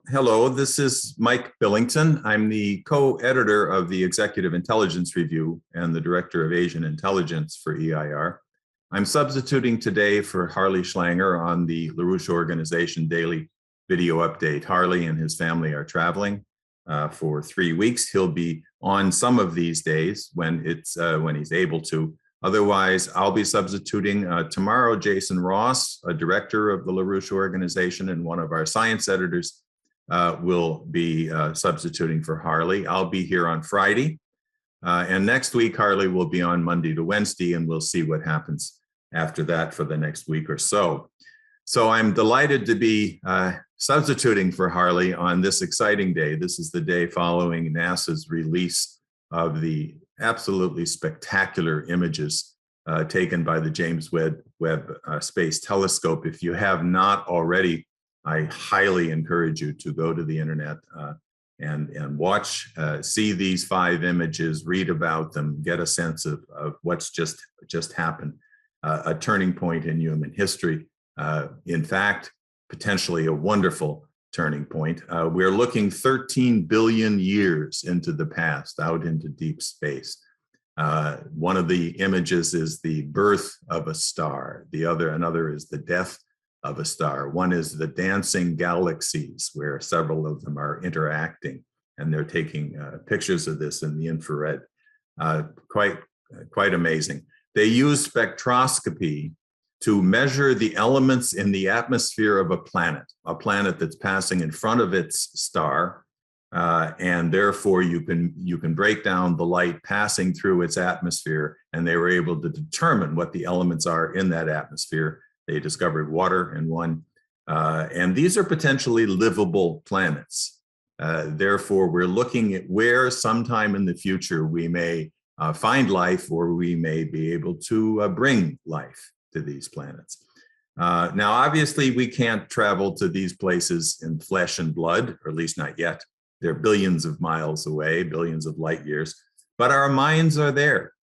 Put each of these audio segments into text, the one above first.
Hello, this is Mike Billington. I'm the co-editor of the Executive Intelligence Review and the Director of Asian Intelligence for EIR. I'm substituting today for Harley Schlanger on the LaRouche Organization Daily Video Update. Harley and his family are traveling for 3 weeks. He'll be on some of these days when he's able to. Otherwise, I'll be substituting tomorrow. Jason Ross, a director of the LaRouche Organization and one of our science editors, will be substituting for Harley. I'll be here on Friday. And next week, Harley will be on Monday to Wednesday, and we'll see what happens after that for the next week or so. So I'm delighted to be substituting for Harley on this exciting day. This is the day following NASA's release of the absolutely spectacular images taken by the James Webb Space Telescope. If you have not already, I highly encourage you to go to the internet and watch, see these 5 images, read about them, get a sense of what's just happened, a turning point in human history. In fact, potentially a wonderful turning point. We're looking 13 billion years into the past, out into deep space. One of the images is the birth of a star. Another is the death of a star. One is the dancing galaxies, where several of them are interacting, and they're taking pictures of this in the infrared. Quite amazing. They use spectroscopy to measure the elements in the atmosphere of a planet that's passing in front of its star, and therefore you can break down the light passing through its atmosphere, and they were able to determine what the elements are in that atmosphere. They discovered water in one, and these are potentially livable planets. Therefore, we're looking at where sometime in the future we may find life, or we may be able to bring life to these planets. Now, obviously, we can't travel to these places in flesh and blood, or at least not yet. They're billions of miles away, billions of light years, but our minds are there.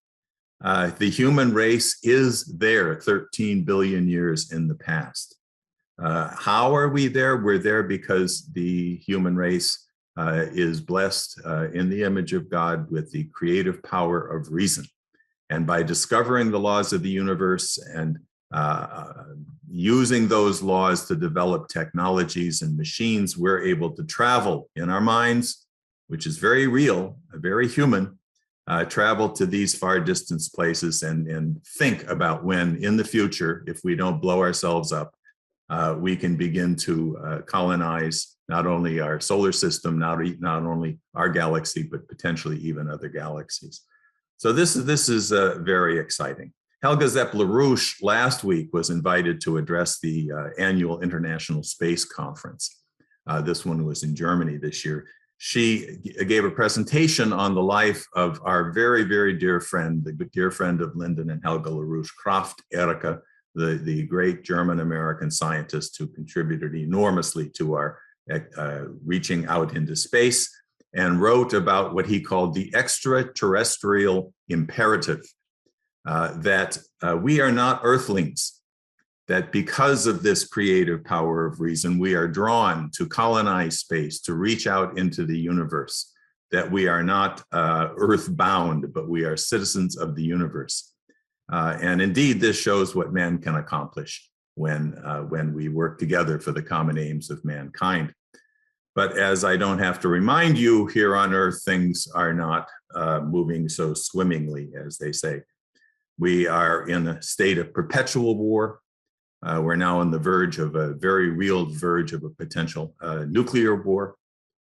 The human race is there 13 billion years in the past. How are we there? We're there because the human race is blessed in the image of God with the creative power of reason. And by discovering the laws of the universe and using those laws to develop technologies and machines, we're able to travel in our minds, which is very real, very human, travel to these far distance places and think about when in the future, if we don't blow ourselves up, we can begin to colonize not only our solar system, not only our galaxy, but potentially even other galaxies. So this is very exciting. Helga Zepp-LaRouche last week was invited to address the annual International Space Conference. This one was in Germany this year. She gave a presentation on the life of our very, very dear friend, the dear friend of Lyndon and Helga LaRouche, Kraft Erika, the great German-American scientist who contributed enormously to our reaching out into space, and wrote about what he called the extraterrestrial imperative, that we are not earthlings, that because of this creative power of reason, we are drawn to colonize space, to reach out into the universe, that we are not earthbound, but we are citizens of the universe. And indeed, this shows what man can accomplish when we work together for the common aims of mankind. But as I don't have to remind you, here on Earth, things are not moving so swimmingly, as they say. We are in a state of perpetual war. We're now on the verge of a very real verge of a potential nuclear war,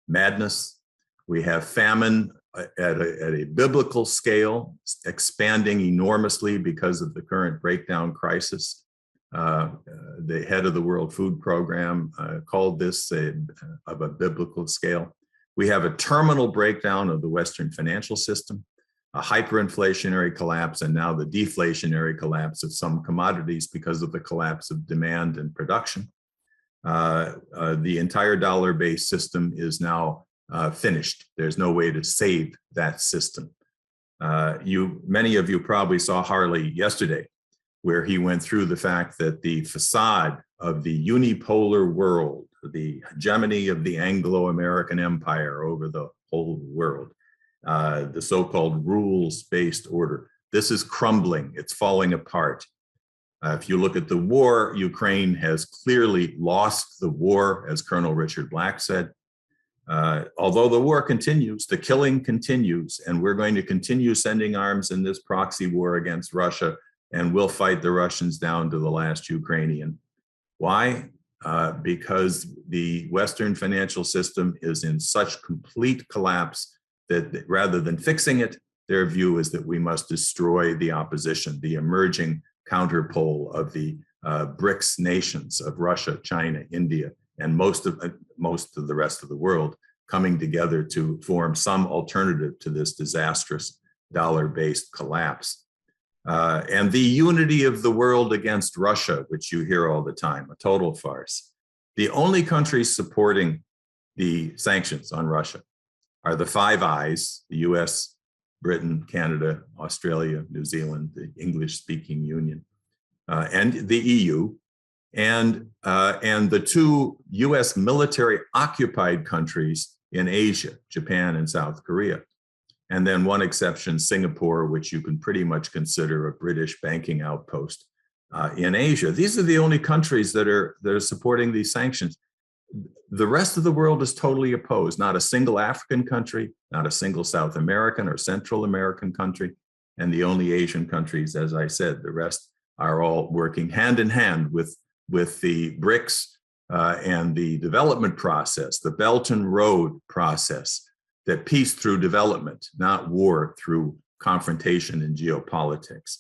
madness. We have famine at a biblical scale, expanding enormously because of the current breakdown crisis. The head of the World Food Program called this of a biblical scale. We have a terminal breakdown of the Western financial system, a hyperinflationary collapse, and now the deflationary collapse of some commodities because of the collapse of demand and production. The entire dollar-based system is now finished. There's no way to save that system. Many of you probably saw Harley yesterday, where he went through the fact that the facade of the unipolar world the hegemony of the Anglo-American Empire over the whole world, the so-called rules-based order. This is crumbling. It's falling apart. If you look at the war, Ukraine has clearly lost the war, as Colonel Richard Black said. Although the war continues, the killing continues, and we're going to continue sending arms in this proxy war against Russia, and we'll fight the Russians down to the last Ukrainian. Why? Because the Western financial system is in such complete collapse that rather than fixing it, their view is that we must destroy the opposition, the emerging counterpole of the BRICS nations of Russia, China, India, and most of the rest of the world coming together to form some alternative to this disastrous dollar-based collapse. And the unity of the world against Russia, which you hear all the time, a total farce. The only countries supporting the sanctions on Russia are the Five Eyes, the US, Britain, Canada, Australia, New Zealand, the English-speaking Union, and the EU, and the two US military-occupied countries in Asia, Japan and South Korea. And then one exception, Singapore, which you can pretty much consider a British banking outpost in Asia. These are the only countries that are supporting these sanctions. The rest of the world is totally opposed. Not a single African country, not a single South American or Central American country, and the only Asian countries, as I said, the rest are all working hand in hand with the BRICS and the development process, the Belt and Road process, that peace through development, not war through confrontation and geopolitics.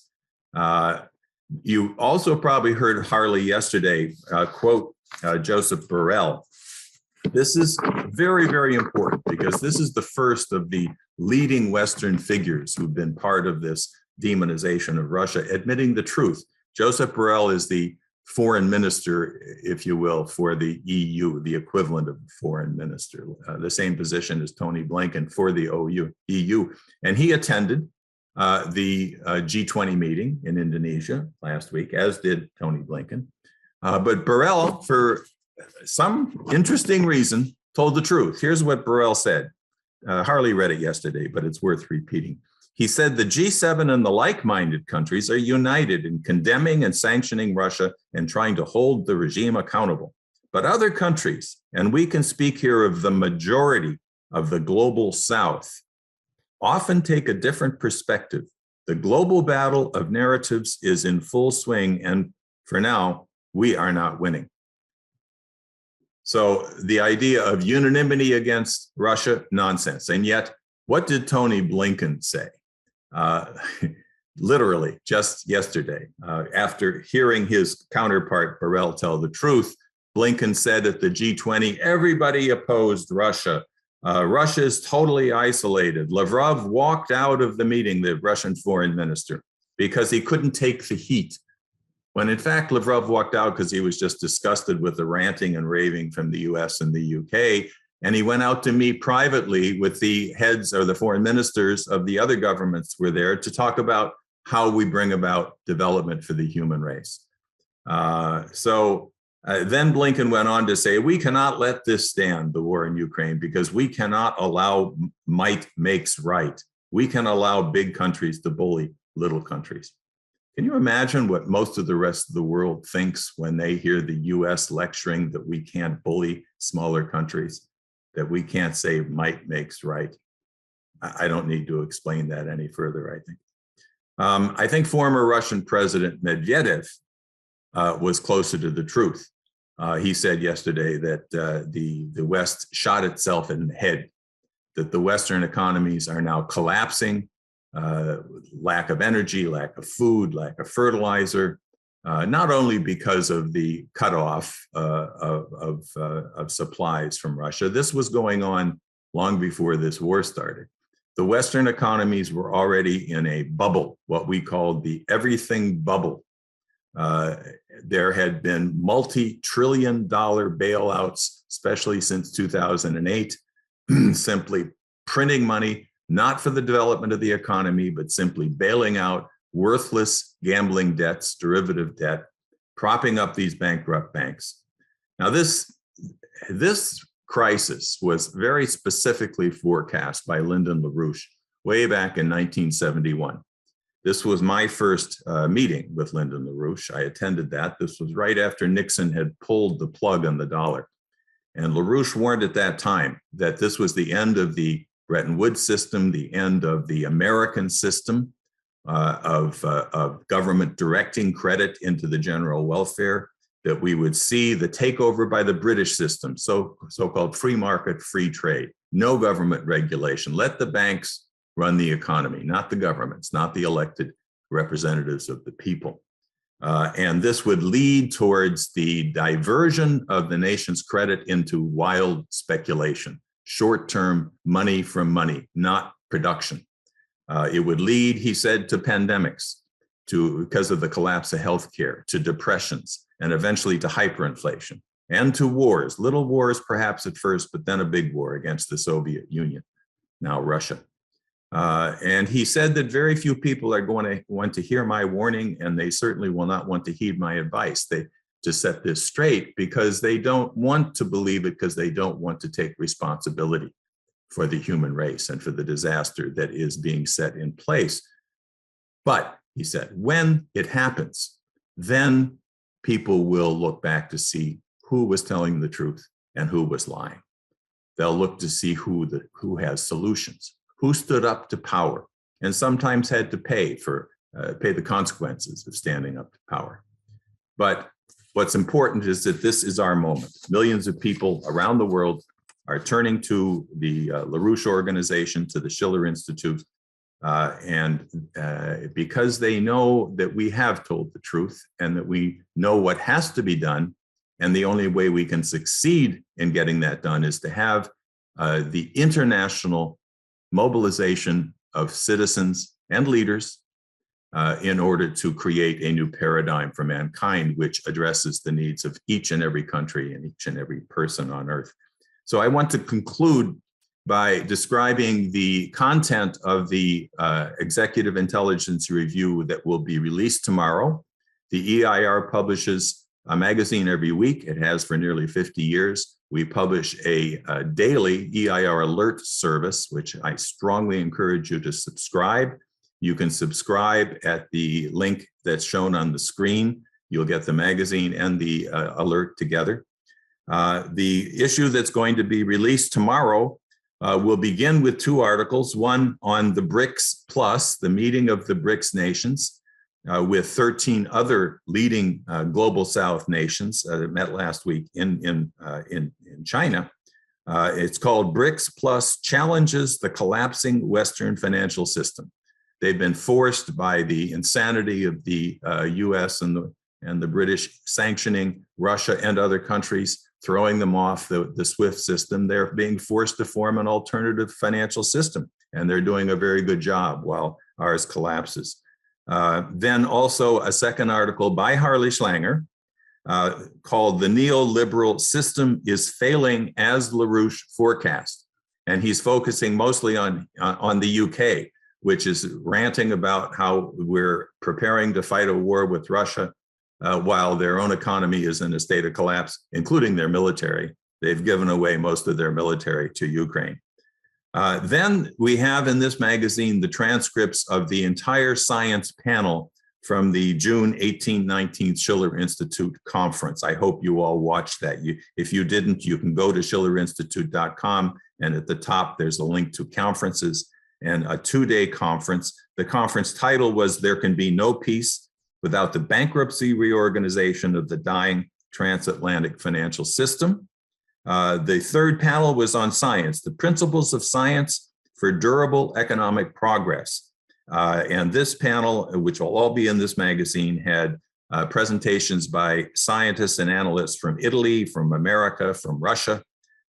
You also probably heard Harley yesterday quote Joseph Borrell. This is very, very important because this is the first of the leading Western figures who've been part of this demonization of Russia, admitting the truth. Joseph Borrell is the foreign minister, if you will, for the EU, the equivalent of foreign minister, the same position as Tony Blinken for the EU. And he attended the G20 meeting in Indonesia last week, as did Tony Blinken. But Borrell, for some interesting reason, told the truth. Here's what Borrell said. Harley read it yesterday, but it's worth repeating. He said the G7 and the like-minded countries are united in condemning and sanctioning Russia and trying to hold the regime accountable. But other countries, and we can speak here of the majority of the global South, often take a different perspective. The global battle of narratives is in full swing, and for now, we are not winning. So the idea of unanimity against Russia, nonsense. And yet, what did Tony Blinken say? Literally just yesterday, after hearing his counterpart Borrell tell the truth, Blinken said at the G20, everybody opposed Russia. Russia is totally isolated. Lavrov walked out of the meeting, the Russian foreign minister, because he couldn't take the heat. When in fact, Lavrov walked out because he was just disgusted with the ranting and raving from the US and the UK. And he went out to meet privately with the heads or the foreign ministers of the other governments who were there to talk about how we bring about development for the human race. Then Blinken went on to say, we cannot let this stand, the war in Ukraine, because we cannot allow might makes right. We can allow big countries to bully little countries. Can you imagine what most of the rest of the world thinks when they hear the US lecturing that we can't bully smaller countries, that we can't say might makes right? I don't need to explain that any further, I think. I think former Russian President Medvedev was closer to the truth. He said yesterday that the West shot itself in the head, that the Western economies are now collapsing, lack of energy, lack of food, lack of fertilizer, not only because of the cutoff of supplies from Russia. This was going on long before this war started. The Western economies were already in a bubble, what we called the everything bubble. There had been multi-trillion-dollar bailouts, especially since 2008, simply printing money, not for the development of the economy, but simply bailing out worthless gambling debts, derivative debt, propping up these bankrupt banks. Now this, this crisis was very specifically forecast by Lyndon LaRouche way back in 1971. This was my first meeting with Lyndon LaRouche. I attended that. This was right after Nixon had pulled the plug on the dollar. And LaRouche warned at that time that this was the end of the Bretton Woods system, the end of the American system of government directing credit into the general welfare, that we would see the takeover by the British system, so-called free market, free trade, no government regulation. Let the banks run the economy, not the governments, not the elected representatives of the people. And this would lead towards the diversion of the nation's credit into wild speculation, short-term money from money, not production. It would lead, he said, to pandemics, because of the collapse of healthcare, to depressions, and eventually to hyperinflation, and to wars, little wars perhaps at first, but then a big war against the Soviet Union, now Russia. And he said that very few people are going to want to hear my warning, and they certainly will not want to heed my advice to set this straight, because they don't want to believe it, because they don't want to take responsibility for the human race and for the disaster that is being set in place. But, he said, when it happens, then people will look back to see who was telling the truth and who was lying. They'll look to see who has solutions, who stood up to power, and sometimes had to pay the consequences of standing up to power. But what's important is that this is our moment. Millions of people around the world are turning to the LaRouche organization, to the Schiller Institute, and because they know that we have told the truth and that we know what has to be done, and the only way we can succeed in getting that done is to have the international mobilization of citizens and leaders in order to create a new paradigm for mankind, which addresses the needs of each and every country and each and every person on Earth. So I want to conclude by describing the content of the Executive Intelligence Review that will be released tomorrow. The EIR publishes a magazine every week. It has for nearly 50 years. We publish a daily EIR alert service, which I strongly encourage you to subscribe. You can subscribe at the link that's shown on the screen. You'll get the magazine and the alert together. The issue that's going to be released tomorrow will begin with two articles, one on the BRICS Plus, the meeting of the BRICS nations, with 13 other leading global South nations that met last week in China. It's called BRICS Plus Challenges the Collapsing Western Financial System. They've been forced by the insanity of the US and the British sanctioning Russia and other countries, throwing them off the SWIFT system. They're being forced to form an alternative financial system, and they're doing a very good job while ours collapses. Then also a second article by Harley Schlanger called "The Neoliberal System is Failing as LaRouche Forecast." And he's focusing mostly on the UK, which is ranting about how we're preparing to fight a war with Russia while their own economy is in a state of collapse, including their military. They've given away most of their military to Ukraine. Then we have in this magazine the transcripts of the entire science panel from the June 1819 Schiller Institute conference. I hope you all watched that. If you didn't, you can go to schillerinstitute.com, and at the top there's a link to conferences and a two-day conference. The conference title was "There Can Be No Peace Without the Bankruptcy Reorganization of the Dying Transatlantic Financial System." The third panel was on science, the principles of science for durable economic progress. And this panel, which will all be in this magazine, had presentations by scientists and analysts from Italy, from America, from Russia,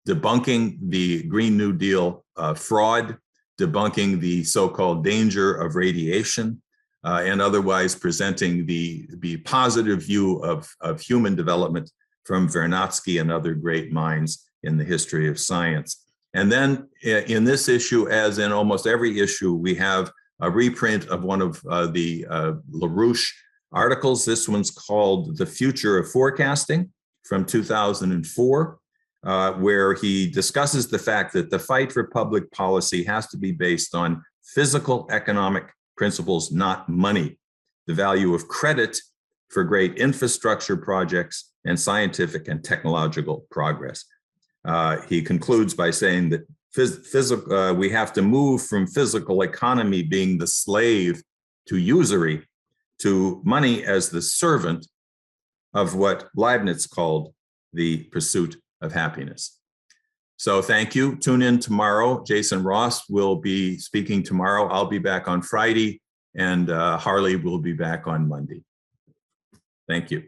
debunking the Green New Deal fraud, debunking the so-called danger of radiation, and otherwise presenting the positive view of human development from Vernadsky and other great minds in the history of science. And then in this issue, as in almost every issue, we have a reprint of one of the LaRouche articles. This one's called "The Future of Forecasting" from 2004. where he discusses the fact that the fight for public policy has to be based on physical economic principles, not money. The value of credit for great infrastructure projects and scientific and technological progress. He concludes by saying that we have to move from physical economy being the slave to usury to money as the servant of what Leibniz called the pursuit of happiness. So thank you. Tune in tomorrow. Jason Ross will be speaking tomorrow. I'll be back on Friday, and Harley will be back on Monday. Thank you.